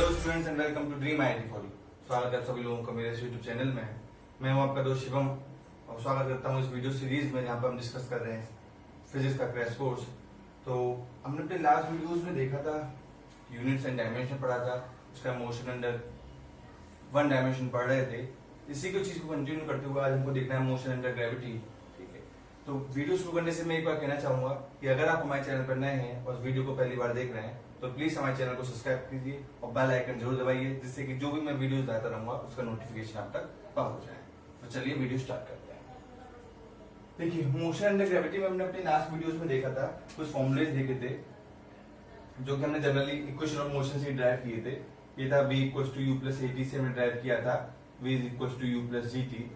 Hello students and welcome to dream IIT for you. स्वागत है सभी लोगों का मेरे यूट्यूब चैनल में। मैं हूं आपका दोस्त शिवम और स्वागत करता हूं इस वीडियो सीरीज में जहां पर हम डिस्कस कर रहे हैं फिजिक्स का क्रैश कोर्स। तो हमने अपने लास्ट वीडियोस में देखा था, यूनिट्स एंड डायमेंशन पढ़ा था, उसका मोशन अंडर वन डायमेंशन पढ़ रहे थे। इसी को चीज को कंटिन्यू करते हुए आज हमको देखना है मोशन अंडर ग्रेविटी। ठीक है, तो वीडियो शुरू करने से मैं एक बार कहना चाहूंगा कि अगर आप हमारे चैनल पर नए हैं और वीडियो को पहली बार देख रहे हैं तो प्लीज हमारे चैनल को सब्सक्राइब कीजिए और बेल आइकन जरूर दबाइए, जिससे कि जो भी मैं वीडियोस लाता रहूंगा उसका नोटिफिकेशन आप तक पहुंच जाए। तो चलिए वीडियो स्टार्ट करते हैं। देखिए, मोशन अंडर ग्रेविटी में हमने अपने लास्ट वीडियोस में देखा था, कुछ फॉर्मुलेज देखे थे जो कि हमने जनरली इक्वेशन ऑफ मोशन से ड्राइव किए थे। ये था v equals to u plus a t से हमने ड्राइव किया था v is equals to u plus g t.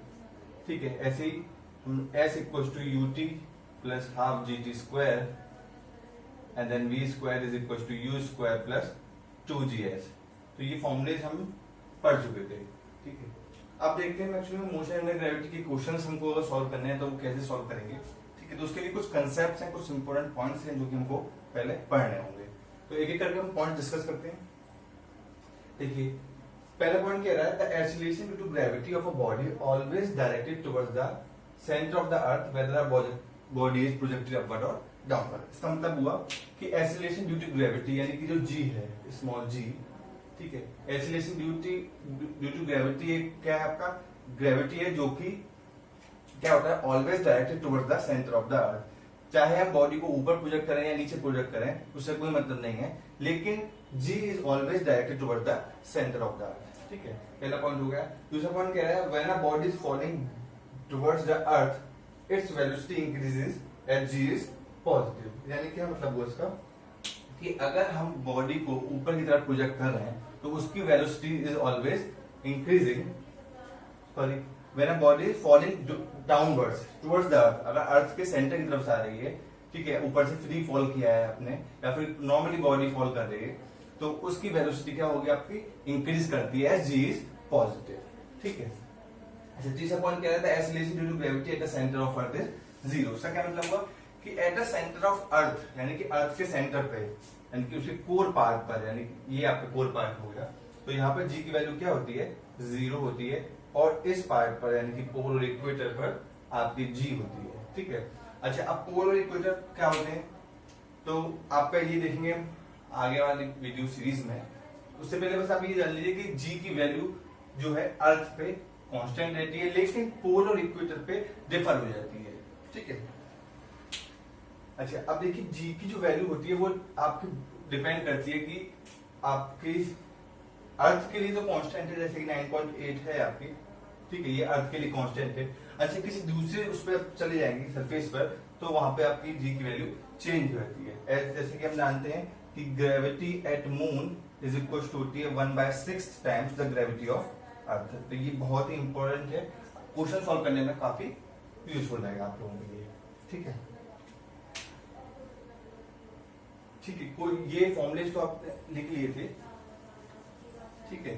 ठीक है, ऐसे ही हम s equals to u t plus half g t square and then v square is equals to u square plus 2gs। तो ये फॉर्मुलेज हम पढ़ चुके थे। ठीक है, अब देखते हैं एक्चुअली मोशन अंडर ग्रेविटी के क्वेश्चंस हमको अगर सॉल्व करने हैं तो वो कैसे सॉल्व करेंगे। ठीक है, तो उसके लिए कुछ कंसेप्ट्स हैं, कुछ इंपॉर्टेंट पॉइंट्स हैं जो कि हमको पहले पढ़ने होंगे। तो एक एक करके हम पॉइंट डिस्कस करते हैं। देखिए, पहला पॉइंट कह रहा है the acceleration due to gravity of a body always directed towards the centre of the earth whether a body is projected upward और डाउनवर्ड। इसका मतलब हुआ कि एक्सीलरेशन ड्यू टू ग्रेविटी यानी कि जो g है, स्मॉल g, ठीक है, एक्सीलरेशन ड्यू टू ग्रेविटी क्या है आपका? ग्रेविटी है जो कि क्या होता है? Always directed towards the centre of the अर्थ। चाहे हम बॉडी को ऊपर प्रोजेक्ट करें या नीचे प्रोजेक्ट करें, उससे कोई मतलब नहीं है, लेकिन g is always directed towards the centre of the अर्थ। ठीक है, पहला पॉइंट हो गया। दूसरा पॉइंट कह रहा है when a body is falling towards the earth its velocity increases eight g is positive. यानी क्या मतलब हुआ इसका कि अगर हम बॉडी को ऊपर की तरफ प्रोजेक्ट कर रहे हैं तो उसकी velocity is always increasing. Sorry, when a body is falling downwards towards the earth, अगर अर्थ के सेंटर की तरफ से आ रही है, ठीक है, ऊपर से फ्री फॉल किया है आपने या फिर नॉर्मली बॉडी फॉल कर रही है, तो उसकी वेलोसिटी क्या होगी? आपकी इंक्रीज करती है एज जी इज पॉजिटिव। ठीक है, अच्छा, तीसरा पॉइंट कह रहा था acceleration due to gravity at the centre of earth is zero. उसका क्या मतलब हुआ कि at the centre of earth यानी कि अर्थ के सेंटर पे, यानी कि उसके कोर पार्ट पर, यानी ये आपका कोर पार्ट हो गया, तो यहाँ पर जी की वैल्यू क्या होती है? जीरो होती है। और इस पार्ट पर यानी कि पोल और इक्वेटर पर आपकी जी होती है। ठीक है, अच्छा, अब पोल और इक्वेटर क्या होते हैं तो आपका ये देखेंगे आगे वाली वीडियो सीरीज में। उससे पहले बस आप ये जान लीजिए कि जी की वैल्यू जो है अर्थ पे कांस्टेंट रहती है, लेकिन पोल और इक्वेटर पे डिफर हो जाती है। ठीक है, अच्छा, अब देखिए जी की जो वैल्यू होती है वो आपकी डिपेंड करती है कि आपकी अर्थ के लिए तो कांस्टेंट है, जैसे कि 9.8 है आपकी। ठीक है, ये अर्थ के लिए कांस्टेंट है। अच्छा, किसी दूसरे उस पर चले जाएंगे सरफेस पर तो वहां पे आपकी जी की वैल्यू चेंज रहती है। जैसे कि हम जानते हैं कि gravity at moon is equal to होती है 1/6 times the gravity of earth. तो ये बहुत ही इंपॉर्टेंट है, क्वेश्चन सॉल्व करने में काफी यूजफुल रहेगा आप लोगों के लिए। ठीक है, ठीक है, कोई ये फॉर्मुलेज तो आप लिख लिए थे। ठीक है,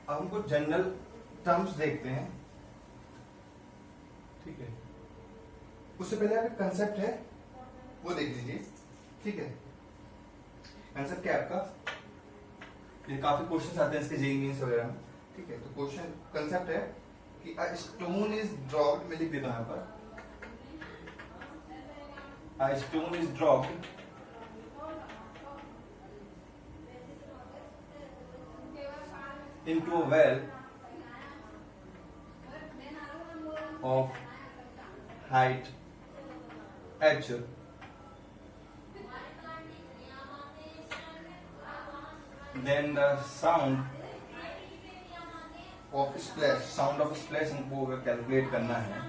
अब हमको जनरल टर्म्स देखते हैं। ठीक है, उससे पहले आपका कंसेप्ट है वो देख लीजिए। ठीक है, कंसेप्ट क्या है आपका? ये काफी क्वेश्चंस आते हैं इसके जेईई मेंस वगैरह में। ठीक है, तो क्वेश्चन कंसेप्ट है कि अ स्टोन इज ड्रॉप्ड, मैं लिख देता हूं यहां पर, a stone is dropped into a well of height h, then the sound of splash हमको अगर कैलकुलेट करना है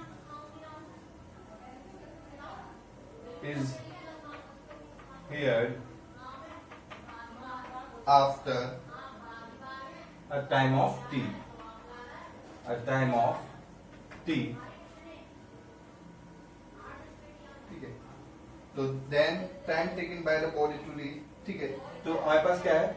is heard after a time of t, ठीक है, तो then time taken by the body to reach। ठीक है, तो हमारे पास क्या है,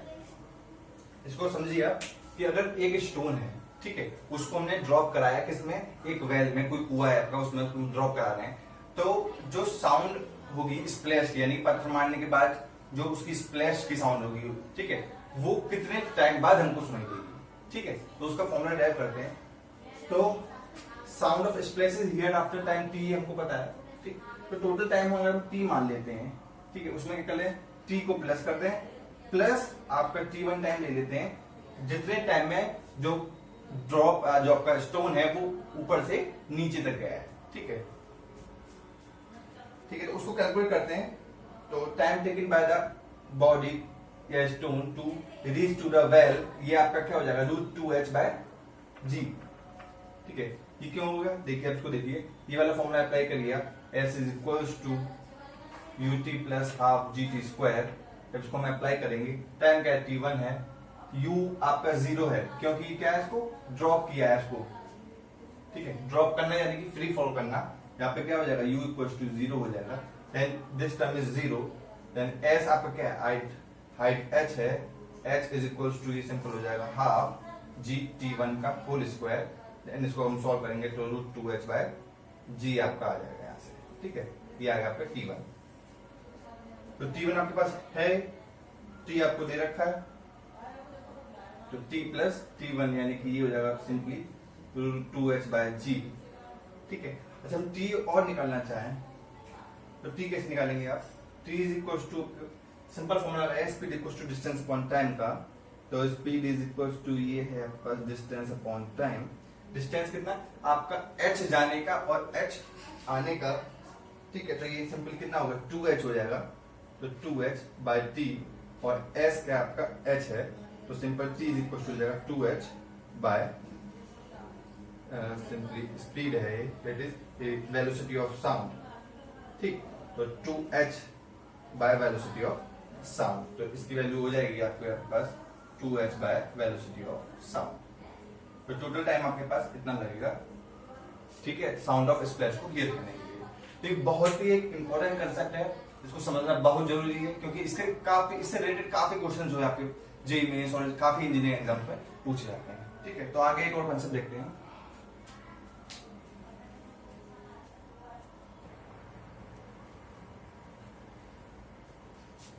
इसको समझिए आप कि अगर एक स्टोन है, ठीक है, उसको हमने ड्रॉप कराया किसमें? एक वेल में, कोई कुआ है आपका, उसमें ड्रॉप करा रहे हैं, तो जो साउंड होगी स्प्लैश की, यानी पत्थर मारने के बाद जो उसकी स्प्लैश की साउंड होगी, ठीक है, वो कितने टाइम बाद हमको सुनाई देगी, ठीक है। तो उसका फॉर्मूला ड्राइव करते हैं। तो sound of splash is heard after time T, हमको पता है, ठीक। तो टोटल टाइम अगर हम टी मान लेते हैं, ठीक है, उसमें क्या करें, टी को प्लस करते हैं, प्लस आपका T1 टाइम ले लेते हैं, जितने टाइम में जो ड्रॉप जो आपका स्टोन है वो ऊपर से नीचे तक गया है, ठीक है, ठीक है। तो उसको कैलकुलेट करते हैं। तो time taken by the body या stone to reach to the well, ये आपका क्या हो जाएगा, √2h/g, ठीक है। ये क्यों हो गया, देखिए आप इसको देखिए, ये वाला फॉर्मूला अप्लाई करिए आप, s is equals to ut plus half gt²। जब इसको हम अप्लाई करेंगे, टाइम क्या है, T1 है, u आपका 0 है, क्योंकि क्या है, इसको ड्रॉप किया है इसको, ठीक है, ड्रॉप करना यानी कि फ्री फॉल करना। यहाँ पे क्या हो जाएगा, u इक्वल्स टू 0 हो जाएगा, then this term is 0, then s आपका क्या है, हाइट h है, h इज इक्वल्स टू, ये सिंपल हो जाएगा हाफ gt1 का होल स्क्वायर, देन इसको हम सॉल्व करेंगे तो √2h/g आपका आ जाएगा यहाँ से, ठीक है। ये आएगा आपका T1। तो T1 आपके पास है, T आपको दे रखा है, तो T प्लस T1 यानी कि ये हो जाएगा सिंपली √2h/g, ठीक है। अच्छा, हम T और निकालना चाहें तो T कैसे निकालेंगे आप, T is equal to, simple formula है, speed equal to distance upon time का। तो स्पीड इज इक्वल टू, ये है आपके पास डिस्टेंस अपॉन टाइम। डिस्टेंस कितना, आपका h जाने का और h आने का, ठीक है। तो ये सिंपल कितना होगा, 2h हो जाएगा, तो 2h/t, और s क्या आपका h है, तो simple t is equal to जाएगा 2h बाय सिंपली स्पीड है, that is velocity of sound, ठीक। तो 2h by velocity of sound, तो इसकी वैल्यू हो जाएगी आपके पास 2h by velocity of sound. तो टोटल टाइम आपके पास इतना लगेगा, ठीक है, साउंड ऑफ स्प्लैश को हियर करने के लिए। तो ये बहुत ही एक इंपॉर्टेंट कंसेप्ट है, इसको समझना बहुत जरूरी है, क्योंकि इससे रिलेटेड काफी क्वेश्चन जो है आपके जेईई मेंस और काफी इंजीनियरिंग एग्जाम्स में पूछे जाते हैं, ठीक है। तो आगे एक और कंसेप्ट देखते हैं।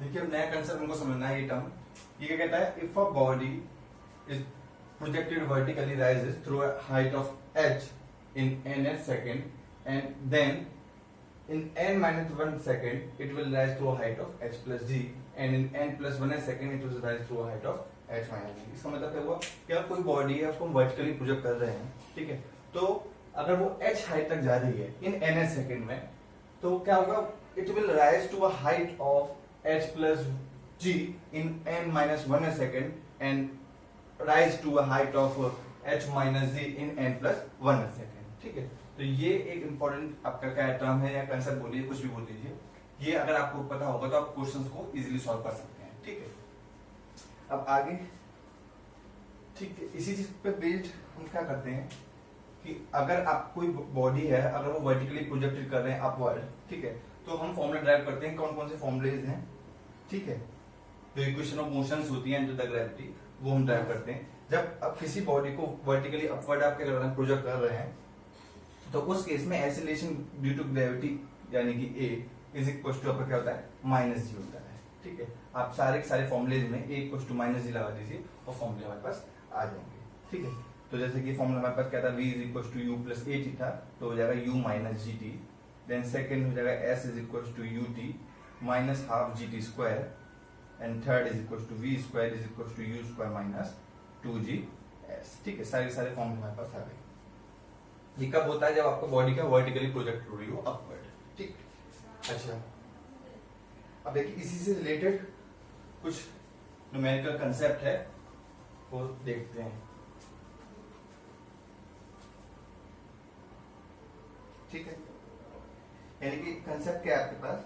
देखिए, अब नया कंसेप्ट हमको समझना है, ये टर्म, ये क्या कहता है, if a body is projected vertically rises through a height of h in n second, and then in n-1 second it will rise to a height of h plus g, and in n+1 second it will rise to a height of h minus g। इसका मतलब क्या हुआ कि अब कोई body है, उसको हम वर्टिकली प्रोजेक्ट कर रहे हैं, ठीक है। तो अगर वो h हाइट तक जा रही है इन n सेकेंड में, तो क्या होगा, it will rise to a height of h plus g in n-1 second and rise to a height of h minus g in n+1 second, ठीक है। तो ये एक इंपॉर्टेंट आपका क्या टर्म है या कंसेप्ट बोलिए, कुछ भी बोल दीजिए, ये अगर आपको पता होगा तो आप क्वेश्चंस को इजीली सॉल्व कर सकते हैं, ठीक है। अब आगे, ठीक है, इसी चीज पे बेस्ड हम क्या करते हैं कि अगर आप कोई बॉडी है, अगर वो वर्टिकली प्रोजेक्टेड कर रहे हैं अपवर्ड, ठीक है, तो हम फॉर्मूला ड्राइव करते हैं, कौन कौन से फॉर्मूलेज हैं, ठीक है। जो इक्वेशन ऑफ मोशंस होती है अंडर द ग्रेविटी, वो हम ड्राइव करते हैं। जब आप किसी बॉडी को वर्टिकली अपवर्ड आपके प्रोजेक्ट कर रहे हैं, तो उस केस में एक्सीलरेशन ड्यू टू ग्रेविटी यानी कि A इज इक्वल टू आपका क्या होता है, -g होता है, ठीक है। आप सारे फॉर्मुलेज में A इक्वल टू -g लगा दीजिए और फॉर्मूले हमारे पास आ जाएंगे, ठीक है। तो जैसे कि फॉर्मूला हमारे पास क्या था, V is equal to u plus at था, तो हो जाएगा u minus gt, then second हो जाएगा s is equal to ut minus half gt², and third is equal to v square is equal to u स्क्वायर minus 2gs, ठीक है। सारे फॉर्मूले हमारे पास आ गए। ये कब होता है, जब आपको बॉडी का वर्टिकली प्रोजेक्ट हो रही हो अपवर्ड, ठीक। अच्छा, अब देखिए इसी से रिलेटेड कुछ न्यूमेरिकल कंसेप्ट है, वो देखते हैं, ठीक है। यानी कि कंसेप्ट क्या है आपके पास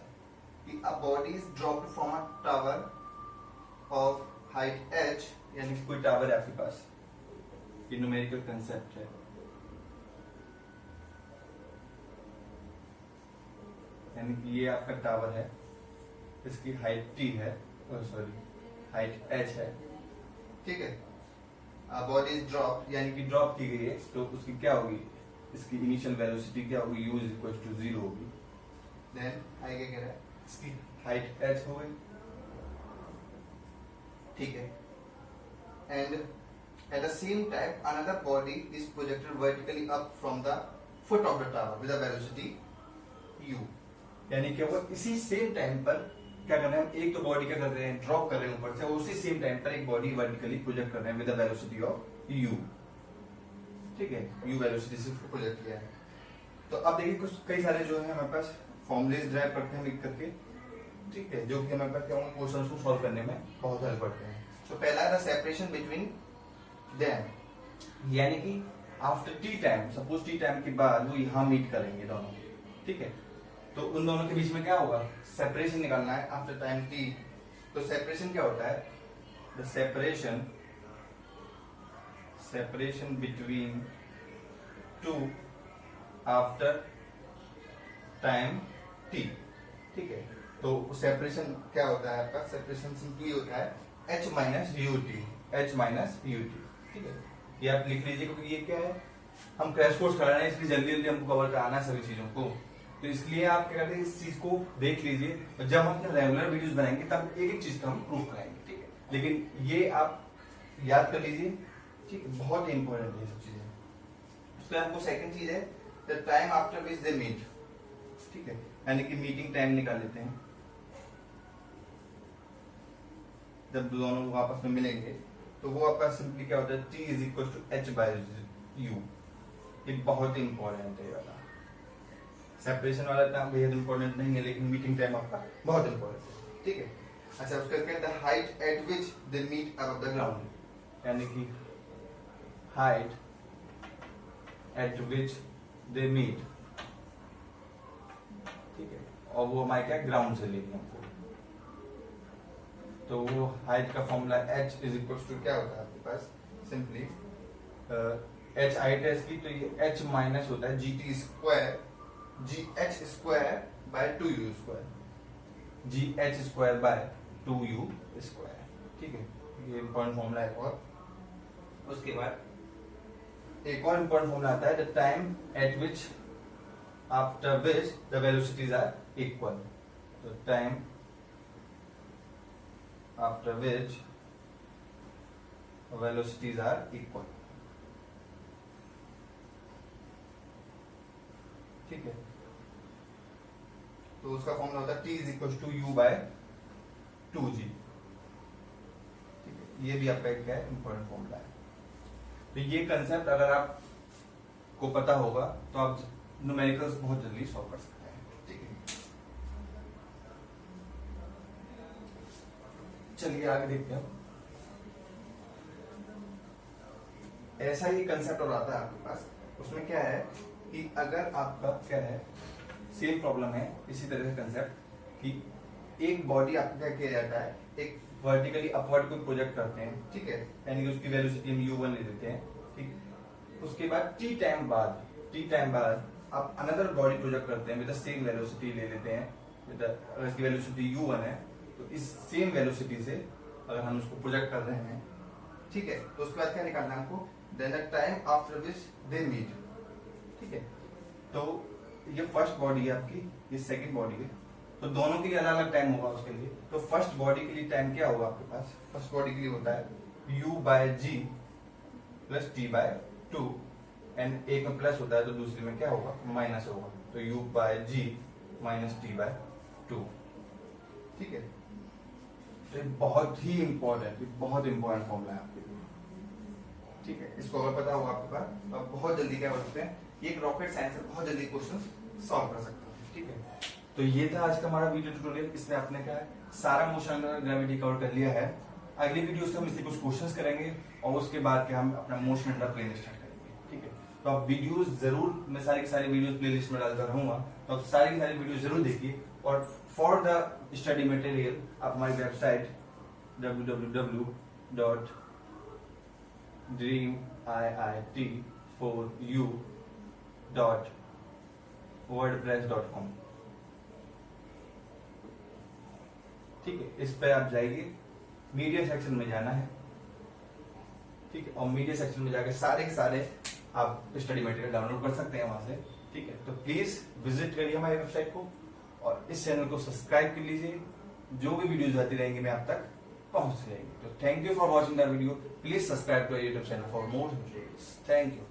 कि अ body is dropped from a tower of height h, यानी कि कोई टावर है आपके पास, ये न्यूमेरिकल कंसेप्ट है। यानी कि ये आपका टावर है, इसकी हाइट t है, हाइट h है, ठीक है। बॉडी इज ड्रॉप यानी कि ड्रॉप की गई है, तो उसकी क्या होगी, इसकी इनिशियल वेलोसिटी क्या होगी, u इज इक्वल टू 0 होगी। देन आगे क्या कह रहा है, इसकी हाइट h हो गई, ठीक है, and at the same time another body is projected vertically up from the foot of the tower with the velocity u। यानी कि वो इसी सेम टाइम पर क्या कर रहे हैं, एक तो बॉडी क्या कर रहे हैं, ड्रॉप कर रहे हैं ऊपर से, उसी सेम टाइम पर एक बॉडी वर्टिकली प्रोजेक्ट कर रहे हैं with the velocity of u। ठीक है, u वेलोसिटी से प्रोजेक्ट किया है। तो अब देखिए कुछ कई सारे जो है हमारे पास फॉर्मुलेज ड्राइव करते हैं लिख करके, ठीक है, जो कि हमारे पास क्या होंगे, क्वेश्चंस को सॉल्व करने में बहुत हेल्प करते हैं। तो पहला है द सेपरेशन बिटवीन देम, यानी कि after T time, suppose T time के बाद वो यहाँ मीट करेंगे दोनों, ठीक है, तो उन दोनों के बीच में क्या होगा, सेपरेशन निकालना है आफ्टर टाइम टी। तो सेपरेशन क्या होता है, the separation between two after time T, ठीक है। तो सेपरेशन क्या होता है आपका, सेपरेशन सिंपली होता है h माइनस यू टी, ठीक है, ये आप लिख लीजिए क्योंकि ये क्या है, हम क्रैश कोर्स करा रहे हैं इसलिए जल्दी जल्दी हमको कवर कराना है सभी चीजों को, तो इसलिए आप क्या करते हैं, इस चीज को देख लीजिए और जब हम रेगुलर वीडियोस बनाएंगे तब एक एक चीज का हम प्रूफ कराएंगे, ठीक है, लेकिन ये आप याद कर लीजिए, ठीक है, बहुत इंपॉर्टेंट है ये सब चीजें। उसके बाद हमको सेकंड चीज है the time after which they meet, ठीक है, यानी कि मीटिंग टाइम निकाल लेते हैं, जब दोनों लोग आपस में मिलेंगे तो वो आपका सिंपली क्या होता है, t is equal to h by u. ये बहुत इंपॉर्टेंट है वाला, सेपरेशन वाला टाइम बेहद इंपॉर्टेंट नहीं है, लेकिन मीटिंग टाइम आपका बहुत इंपॉर्टेंट है, ठीक है। अच्छा, उसका क्या है, the height at which they meet above the ground, यानी कि height at which they meet, ठीक है, और वो हमारे क्या ग्राउंड से लेंगे हमको, तो वो हाइट का formula h is equal to क्या होता है आपके पास, सिंपली h हाइट है इसकी, तो ये h माइनस होता है gt square gh square by 2u square, gh square by 2u square, ठीक है, ये इंपॉर्टेंट फॉर्मूला है। और उसके बाद एक और इंपॉर्टेंट फॉर्मूला आता है the time at which after which the velocities are equal, तो time after which velocities are equal, ठीक है, तो उसका फॉर्मूला होता है t is equal to u by 2g, ठीक है, ये भी आपका एक है इंपॉर्टेंट फॉर्मूला है। तो ये कंसेप्ट अगर आपको पता होगा तो आप न्यूमेरिकल्स बहुत जल्दी सॉल्व कर सकते हैं, ठीक है। चलिए आगे देखते हैं, ऐसा ही कंसेप्ट और आता है आपके पास, उसमें क्या है कि अगर आपका क्या है, सेम प्रॉब्लम है, इसी तरह से कंसेप्ट कि एक बॉडी आपका क्या किया जाता है, एक वर्टिकली अपवर्ड को प्रोजेक्ट करते हैं, ठीक है, यानी कि उसकी वेलोसिटी हम u1 ले लेते हैं, ठीक, उसके बाद टी टाइम बाद आप अनदर बॉडी प्रोजेक्ट करते हैं विद द सेम वेलोसिटी ले लेते हैं, अगर इसकी वेलोसिटी u1 है तो इस सेम वेलोसिटी से अगर हम उसको प्रोजेक्ट कर रहे हैं, ठीक है, तो उसके बाद क्या निकालना है हमको, then the time after which they meet, ठीक है, तो ये फर्स्ट बॉडी है आपकी, ये सेकंड बॉडी है, तो दोनों के लिए अलग अलग टाइम होगा उसके लिए। तो फर्स्ट बॉडी के लिए टाइम क्या होगा आपके पास, फर्स्ट बॉडी के लिए होता है u by g plus t by 2, and एक में प्लस होता है तो दूसरे में क्या होगा, माइनस होगा, तो u by ji minus T by 2, ठीक है। तो बहुत ही इंपॉर्टेंट फॉर्मूला है आपके लिए, ठीक है, इसको अगर पता होगा आपके पास तो आप बहुत जल्दी क्या कर सकते हैं, ये एक रॉकेट साइंस है, बहुत जल्दी क्वेश्चन सॉल्व कर सकते हैं, ठीक है। तो ये था आज का हमारा वीडियो ट्यूटोरियल, इसमें आपने क्या है, सारा मोशन अंडर ग्रेविटी कवर कर लिया है। अगली वीडियो से हम इससे कुछ क्वेश्चंस करेंगे और उसके बाद क्या हम अपना मोशन अंडर प्लेन स्टार्ट करेंगे, ठीक है। तो आप वीडियोस जरूर, मैं सारी की सारी वीडियोस प्लेलिस्ट में डालता रहूंगा, तो आप सारी की सारी वीडियो जरूर देखिए। और फॉर द स्टडी मटेरियल आप हमारी वेबसाइट www.dreamiit4u.wordpress.com, ठीक है, इस पे आप जाइए, मीडिया सेक्शन में जाना है, ठीक है, और मीडिया सेक्शन में जाकर सारे के सारे आप स्टडी मटेरियल डाउनलोड कर सकते हैं वहां से, ठीक है। तो प्लीज विजिट करिए हमारी वेबसाइट को और इस चैनल को सब्सक्राइब कर लीजिए, जो भी वीडियोज आती रहेंगी मैं आप तक पहुंच जाएगी। तो thank you for watching the video. Please subscribe to YouTube channel for more videos. Thank you.